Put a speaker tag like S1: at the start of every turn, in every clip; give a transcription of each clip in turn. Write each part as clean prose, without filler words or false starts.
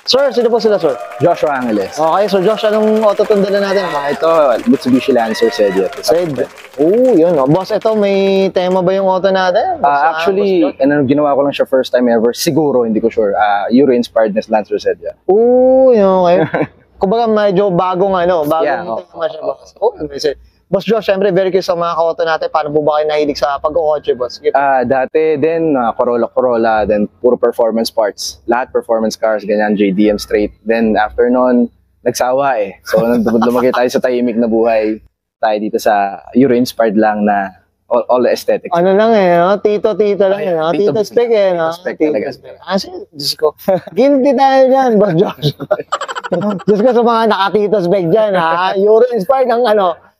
S1: Sir, sino po sila, sir?
S2: Joshua Angeles.
S1: Okay, so Josh, anong auto tune dala natin?
S2: Ito, Mitsubishi Lancer Sedia.
S1: Yun. Boss, ito, may tema ba yung auto natin?
S2: Actually, ginawa ko lang siya first time ever. Siguro, hindi ko sure. Euro-inspired na Lancer Sedia.
S1: Yun, okay. Kumbaga, medyo bagong tema siya, boss. Boss Josh, syempre, very curious sa mga ka-auto natin. Paano po ba kayo nahilig sa pag-o-kotse, boss?
S2: Dati din, Corolla, then puro performance parts. Lahat performance cars, ganyan, JDM straight. Then after nun, nagsawa eh. So, lumagay tayo sa tahimik na buhay. Tayo dito sa Euro-inspired lang na all the aesthetics.
S1: Ano lang eh, no? Tito-tito lang eh, no? Tito spec eh, no?
S2: Tito spec talaga.
S1: Diyos ko. Guilty tayo dyan, boss Josh. Diyos ko sa mga naka-tito spec dyan, ha? Euro-inspired ng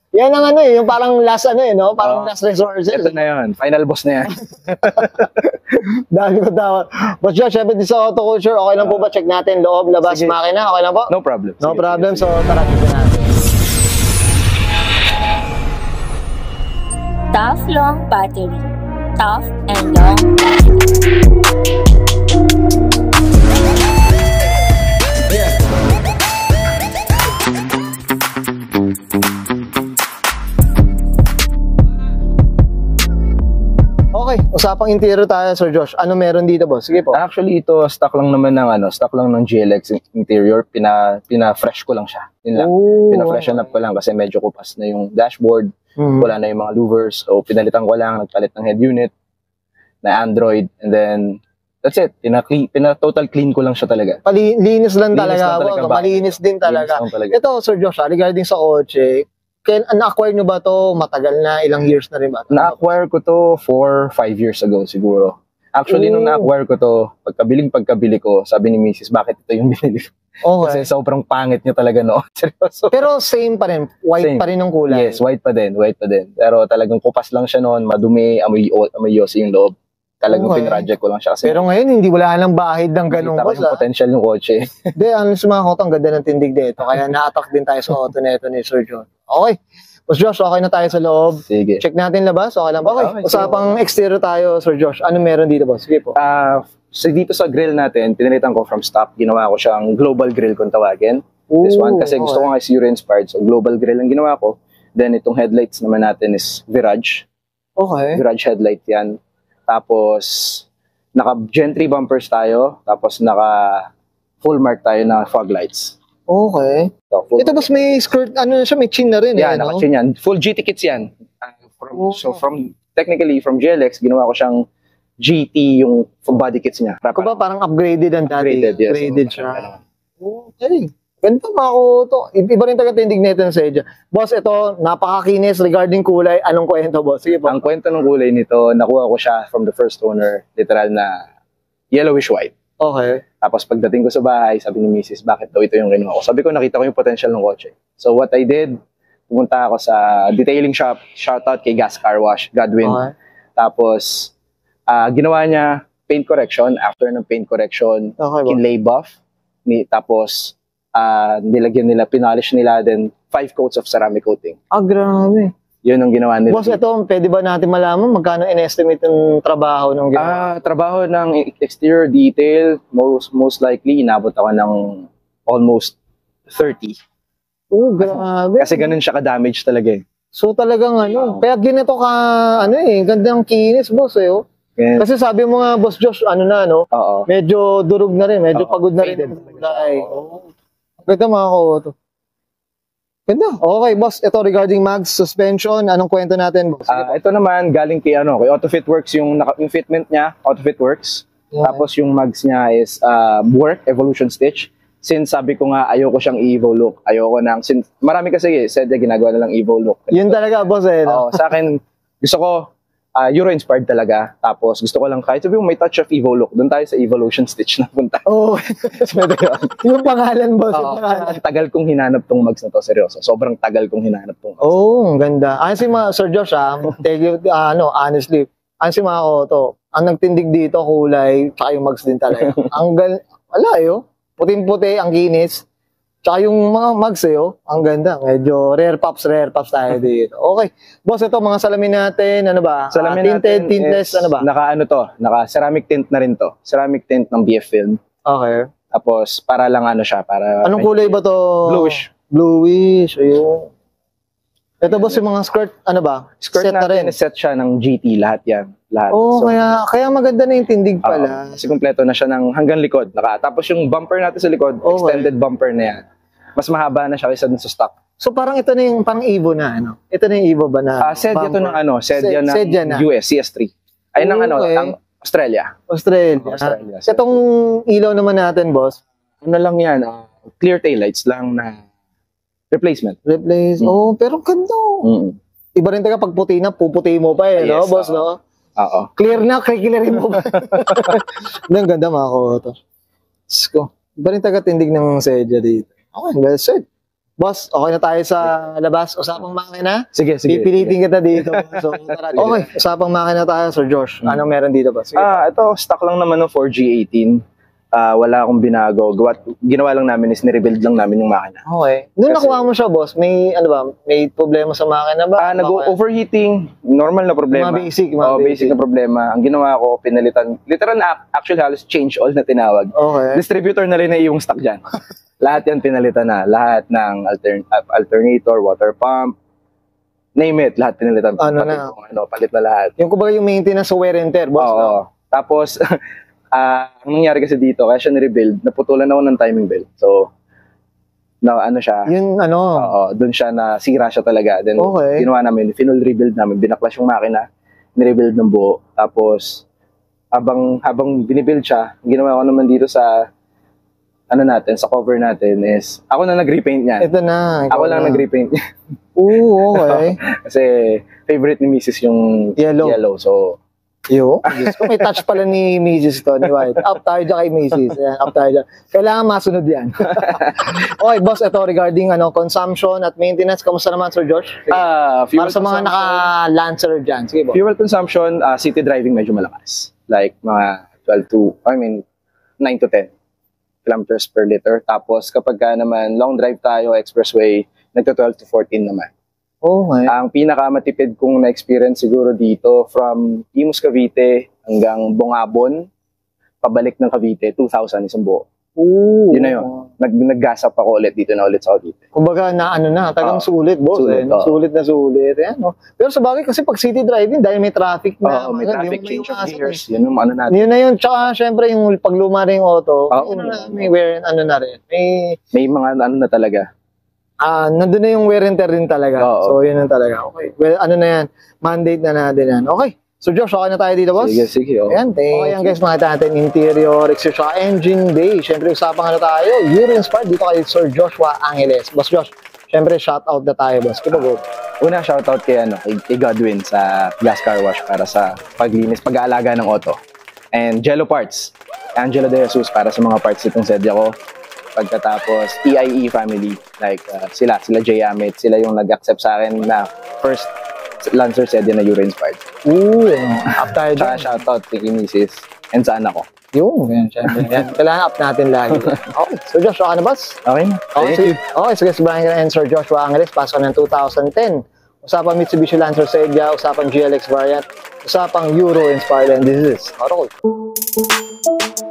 S1: yan ang yung parang last no? Parang last resources.
S2: Ito na yun. Final boss na yan.
S1: Dami ko tawag. Boss Josh, syempre din sa auto culture, okay lang po ba? Check natin loob, labas, makina. Okay lang po?
S2: No problem.
S1: No problem. So, tara dito natin.
S3: Tough long battery. Tough and long battery.
S1: Okay, usapang interior tayo, Sir Josh. Ano meron dito, boss? Sige po.
S2: Actually, ito stock lang naman ng GLX interior. Pina-fresh ko lang siya. Yun lang. Pina-freshen up ko lang kasi medyo kupas na yung dashboard. Wala na yung mga louvers. So, pinalitan ko lang, nagpalit ng head unit na Android. And then, that's it. Pina-total clean ko lang siya talaga.
S1: Linis lang talaga. Malinis din talaga. Ito, Sir Josh, regarding sa kotse, na-acquire nyo ba to matagal na? Ilang years na rin ba?
S2: Na-acquire ko to 4-5 years ago siguro. Actually, nung na-acquire ko to, pagkabili ko, sabi ni Mrs., bakit ito yung binili ko?
S1: Okay.
S2: Kasi sobrang pangit niya talaga noon. Seryoso.
S1: Pero same pa rin? White pa rin yung kulay?
S2: Yes, white pa din. Pero talagang kupas lang siya noon, madumi, amoy yosi yung loob. Talagang pinroject ko lang siya. Kasi
S1: pero ngayon, hindi wala nang bahid ng ganun.
S2: Kita ko yung potential yung kotse.
S1: Hindi, sa mga auto, ang ganda ng tindig dito. Kaya na-attack din tayo sa auto na ito ni Sir John. Okay. Boss Josh, okay na tayo sa loob.
S2: Sige.
S1: Check natin labas. Okay lang ba? Okay. Usapang exterior tayo, Sir Josh. Ano meron dito, boss? Sige po.
S2: Dito sa grill natin, pinalitan ko from stock. Ginawa ko siyang global grill kung tawagin. This one. Kasi gusto ko nga is Euro-inspired. So, global grill ang ginawa ko. Then, itong headlights naman natin is Virage.
S1: Okay.
S2: Virage headlight yan. Tapos, naka-gentry bumpers tayo. Tapos, naka-full mark tayo na fog lights.
S1: Okay.
S2: So,
S1: ito boss, may skirt, may chin na rin.
S2: Yeah, naka-chin yan. Full GT kits yan. Technically, from GLX, ginawa ko siyang GT yung body kits niya.
S1: Kung ba parang upgraded ang dati?
S2: Yes.
S1: Upgraded siya. Okay. Ganito mga to. Iba rin taga-tindig nito sa Edja. Boss, ito, napakakinis regarding kulay. Anong kwento, boss? Sige po.
S2: Ang kwento ng kulay nito, nakuha ko siya from the first owner, literal na yellowish white.
S1: Okay.
S2: Tapos pagdating ko sa bahay, sabi ni Mrs., bakit daw ito yung kinuha ko? Sabi ko, nakita ko yung potential ng kotse. So what I did, pumunta ako sa detailing shop, shoutout kay Gas Car Wash, Godwin. Okay. Tapos, ginawa niya paint correction. After ng paint correction, kinlay buff. Tapos, nilagyan nila, pinolish nila, then 5 coats of ceramic coating.
S1: Grabe.
S2: Yun ang ginawa nila.
S1: Boss, ito, pwede ba natin malaman magkano in-estimate yung trabaho ng ginawa?
S2: Trabaho ng exterior detail, most likely, inabot ako ng almost 30.
S1: Grabe.
S2: Kasi ganun siya ka-damage talaga eh.
S1: So talagang kaya ganito ka, gandang kinis, boss eh.
S2: Yes.
S1: Kasi sabi mo nga, Boss Josh, medyo durog na rin, medyo pagod na rin. Ganda mga ko. Ganda. Okay, boss. Ito regarding mags, suspension, anong kwento natin, boss?
S2: Ito naman, galing kay AutoFit Works, yung fitment niya, AutoFit Works. Yeah. Tapos yung mags niya is work, evolution stitch. Since sabi ko nga, ayoko siyang Evo look. Marami kasi said na ginagawa na lang Evo look.
S1: Yun talaga, boss eh.
S2: No? Sa akin, gusto ko, Euro-inspired talaga. Tapos gusto ko lang kahit sabi mo may touch of Evo look. Doon tayo sa Evolution Stitch na punta.
S1: Yung pangalan, boss.
S2: Tagal kong hinanap tong mags na to, seryoso. Sobrang tagal kong hinanap tong mags.
S1: Ang ganda. Honestly, Sir Josh, honestly, mga auto, ang nagtindig dito, kulay, tsaka yung mags din talaga. Puting-puti, ang kinis. Tsaka yung mga mags ang ganda. Medyo rare pops tayo dito. Okay. Boss, ito mga salamin natin,
S2: Salamin
S1: tintless,
S2: naka ceramic tint na rin to. Ceramic tint ng BF Film.
S1: Okay.
S2: Tapos, para lang ano siya, para...
S1: Anong kulay ba to?
S2: Bluish.
S1: Bluish, ayun. Ito boss, yung mga skirt, ano ba?
S2: Skirt
S1: Set na rin.
S2: natin, set siya ng GT, lahat yan. Lahat.
S1: Oo,
S2: So,
S1: kaya maganda na yung tindig pala.
S2: kasi kumpleto na siya ng hanggang likod. Tapos yung bumper natin sa likod,
S1: Okay.
S2: extended bumper na yan. Mas mahaba na siya kaysa dun sa stock.
S1: So parang ito na yung pang Evo na, ano? Ito na yung Evo ba na?
S2: Sedya to ng ano, Sedya ng
S1: Sedya na.
S2: US, CS3. Ay, ng ano,
S1: Okay.
S2: ang Australia.
S1: Australia.
S2: Australia.
S1: Itong ilaw naman natin, boss.
S2: Ano lang yan, clear taillights lang na replacement.
S1: Replace. Oh, pero ganda.
S2: Mm.
S1: Iba rin taga pag puti na, puputi mo pa eh, no,
S2: Yes,
S1: boss, no?
S2: Oo.
S1: Clear na, kikilirin mo ba? Ang ganda mga ko. Sko. Iba rin taga tindig ng sedya dito. Okay, well said. Boss, okay na tayo sa labas. Usapang makina?
S2: Sige.
S1: Pipilitin kita dito. So, tara. Okay, usapang makina tayo, Sir Josh. Anong meron dito, boss? Sige.
S2: Ito, stock lang naman ng 4G18. Wala akong binago. Ginawa lang namin is nirebuild lang namin yung makina.
S1: Okay. Doon
S2: Kasi-
S1: nakuha mo siya, boss. May, ano ba, may problema sa makina ba?
S2: Nag-overheating, normal na problema.
S1: Mga basic,
S2: Basic na problema. Ang ginawa ko, pinalitan, literal na actually halos change all na tinawag.
S1: Okay.
S2: Distributor na rin na yung stock dyan. Lahat yan pinalitan na. Lahat ng alternator, water pump, name it, lahat pinalitan.
S1: Ano
S2: Pati
S1: na?
S2: kung palit na lahat.
S1: Yung kumbaga yung maintenance sa wear and tear, boss.
S2: Oo.
S1: No?
S2: Tapos, ang nangyari kasi dito, kaya siya nirebuild, naputulan ako ng timing belt. So, ano siya,
S1: Yung ano,
S2: oo, doon siya nasira siya talaga. Then,
S1: Okay.
S2: ginawa namin, full rebuild namin, binaklas yung makina, nirebuild ng buo. Tapos, habang binibuild siya, ginawa ko naman dito sa sa cover natin is, ako na nag-repaint niya.
S1: ito na. ikaw
S2: Ako lang
S1: na.
S2: nag-repaint niya.
S1: Oo, okay.
S2: Kasi, favorite ni Mrs. yung
S1: Yellow.
S2: So,
S1: Yo, Diyos ko, may touch pala ni Mrs. to, ni White. Up tayo dyan kay Mrs. Ayan, up tayo dyan. Kailangan masunod yan. Okay, boss, ito regarding consumption at maintenance. Kamusta naman, Sir Josh?
S2: fuel
S1: Para sa mga
S2: consumption-
S1: naka-Lancer dyan. Sige, boss.
S2: Fuel consumption, city driving medyo malakas. Like mga 9 to 10 kilometers per liter. Tapos kapag naman long drive tayo, expressway, nagto 12 to 14 naman.
S1: Okay.
S2: Ang pinakamatipid kong na-experience siguro dito from Imus Cavite hanggang Bongabon, pabalik ng Cavite, 2,000 isang buo.
S1: Oo.
S2: Yun na yun. Nag-gasap ako ulit dito na ulit sa Cavite.
S1: Kumbaga tagang sulit, boss.
S2: Sulit,
S1: Sulit na sulit. Ayan, no? Pero sa bagay, kasi pag city driving, dahil may traffic na.
S2: Oo, may
S1: hindi
S2: traffic
S1: mo
S2: change of
S1: maiwasan
S2: gears. Yun yung ano natin.
S1: Yun na yun. Tsaka, syempre, yung pag luma rin yung auto,
S2: Oo.
S1: may wear, na rin.
S2: May mga na talaga.
S1: Nandun na yung wear and tear din talaga.
S2: Oo.
S1: So, yun na talaga. Okay. Well, na yan? Mandate na natin yan. Okay. So, Josh, okay na tayo dito, boss?
S2: Sige. Oh.
S1: Ayan, okay, yan guys, makita natin interior, exterior, tsaka engine bay. Siyempre, usapan tayo. Euro inspired dito kay Sir Joshua Angeles. Boss Josh, siyempre, shout out na tayo, boss. Kita go.
S2: Una, shoutout kay Godwin sa Gas Car Wash para sa paglinis, pag-aalaga ng auto. And Jello Parts, Angelo De Jesus para sa mga parts itong sedya ko. Pagkatapos, TIE family, like sila Jay Amit, sila yung nag-accept sa akin na first Lancer sedya na Euro inspired.
S1: Ooh, up tayo
S2: Tsaka
S1: dyan.
S2: shoutout kay Mrs. and sa anak ko.
S1: Yung, yan, syempre. Yan. Kailangan up natin lagi. Okay. So, Josh, okay na, boss?
S2: Okay na.
S1: Okay, sige, sabahin ka na and Sir Joshua Angeles, pasok ng 2010. Usapang Mitsubishi Lancer Sedya, usapang GLX variant, usapang Euro inspired, and this is Auto Cool.